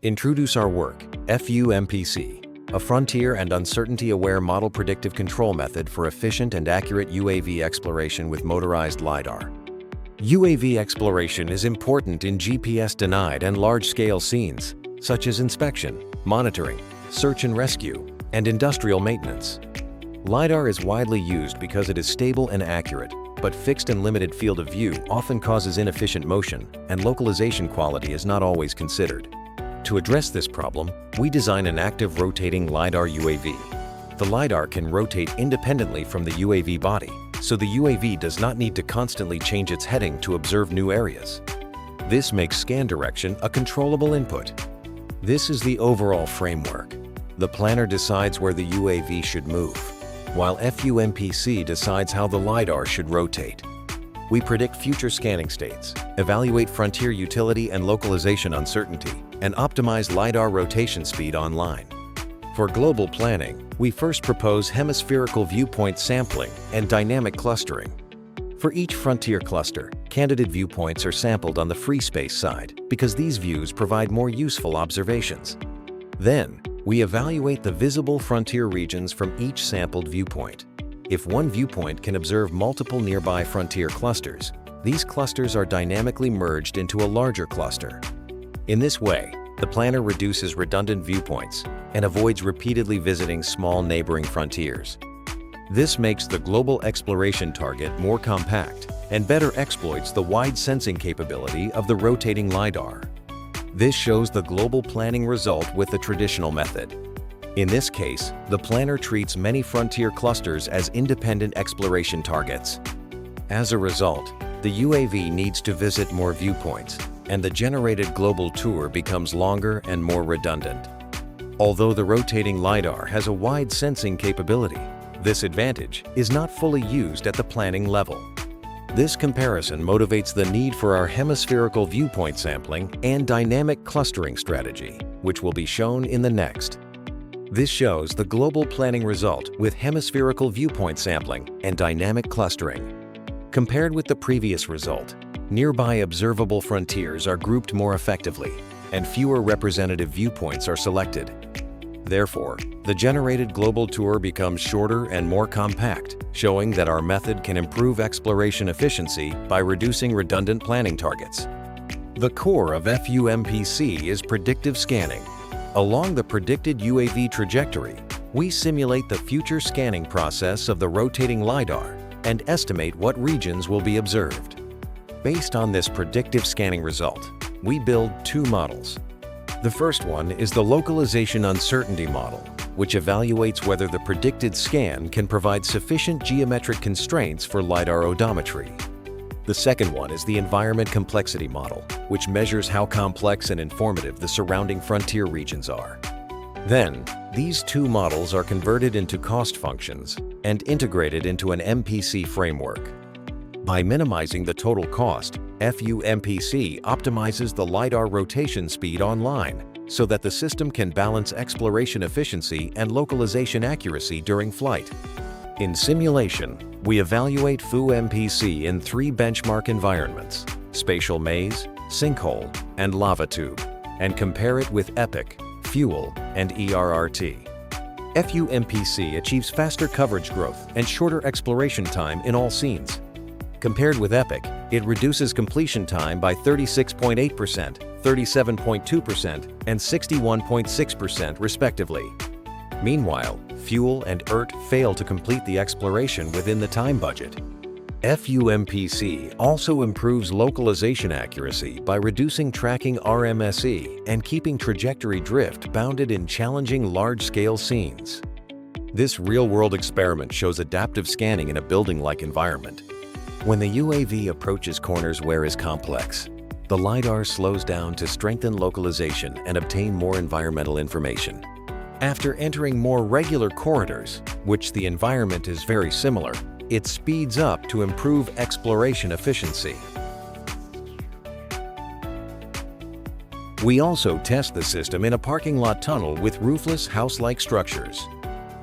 Introduce our work, FU-MPC, a frontier and uncertainty-aware model predictive control method for efficient and accurate UAV exploration with motorized LiDAR. UAV exploration is important in GPS-denied and large-scale scenes, such as inspection, monitoring, search and rescue, and industrial maintenance. LiDAR is widely used because it is stable and accurate, but fixed and limited field of view often causes inefficient motion, and localization quality is not always considered. To address this problem, we design an active rotating LiDAR UAV. The LiDAR can rotate independently from the UAV body, so the UAV does not need to constantly change its heading to observe new areas. This makes scan direction a controllable input. This is the overall framework. The planner decides where the UAV should move, while FU-MPC decides how the LiDAR should rotate. We predict future scanning states, evaluate frontier utility and localization uncertainty, and optimize LiDAR rotation speed online. For global planning, we first propose hemispherical viewpoint sampling and dynamic clustering. For each frontier cluster, candidate viewpoints are sampled on the free space side because these views provide more useful observations. Then, we evaluate the visible frontier regions from each sampled viewpoint. If one viewpoint can observe multiple nearby frontier clusters, these clusters are dynamically merged into a larger cluster. In this way, the planner reduces redundant viewpoints and avoids repeatedly visiting small neighboring frontiers. This makes the global exploration target more compact and better exploits the wide sensing capability of the rotating LiDAR. This shows the global planning result with the traditional method. In this case, the planner treats many frontier clusters as independent exploration targets. As a result, the UAV needs to visit more viewpoints, and the generated global tour becomes longer and more redundant. Although the rotating LiDAR has a wide sensing capability, this advantage is not fully used at the planning level. This comparison motivates the need for our hemispherical viewpoint sampling and dynamic clustering strategy, which will be shown in the next. This shows the global planning result with hemispherical viewpoint sampling and dynamic clustering. Compared with the previous result, nearby observable frontiers are grouped more effectively, and fewer representative viewpoints are selected. Therefore, the generated global tour becomes shorter and more compact, showing that our method can improve exploration efficiency by reducing redundant planning targets. The core of FU-MPC is predictive scanning. Along the predicted UAV trajectory, we simulate the future scanning process of the rotating LiDAR and estimate what regions will be observed. Based on this predictive scanning result, we build two models. The first one is the localization uncertainty model, which evaluates whether the predicted scan can provide sufficient geometric constraints for LiDAR odometry. The second one is the environment complexity model, which measures how complex and informative the surrounding frontier regions are. Then, these two models are converted into cost functions and integrated into an MPC framework. By minimizing the total cost, FU-MPC optimizes the LiDAR rotation speed online so that the system can balance exploration efficiency and localization accuracy during flight. In simulation, we evaluate FU-MPC in 3 benchmark environments: spatial maze, sinkhole, and lava tube, and compare it with EPIC, fuel, and ERRT. FU-MPC achieves faster coverage growth and shorter exploration time in all scenes. Compared with EPIC, it reduces completion time by 36.8%, 37.2%, and 61.6% respectively. Meanwhile, fuel and ERT fail to complete the exploration within the time budget. FU-MPC also improves localization accuracy by reducing tracking RMSE and keeping trajectory drift bounded in challenging large-scale scenes. This real-world experiment shows adaptive scanning in a building-like environment. When the UAV approaches corners where is complex, the LiDAR slows down to strengthen localization and obtain more environmental information. After entering more regular corridors, which the environment is very similar, it speeds up to improve exploration efficiency. We also test the system in a parking lot tunnel with roofless house-like structures.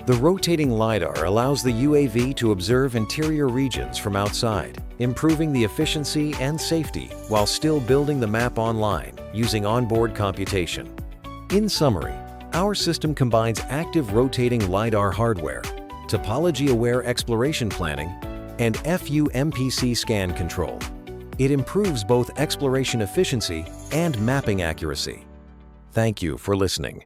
The rotating LiDAR allows the UAV to observe interior regions from outside, improving the efficiency and safety while still building the map online using onboard computation. In summary, our system combines active rotating LiDAR hardware, topology-aware exploration planning, and FU-MPC scan control. It improves both exploration efficiency and mapping accuracy. Thank you for listening.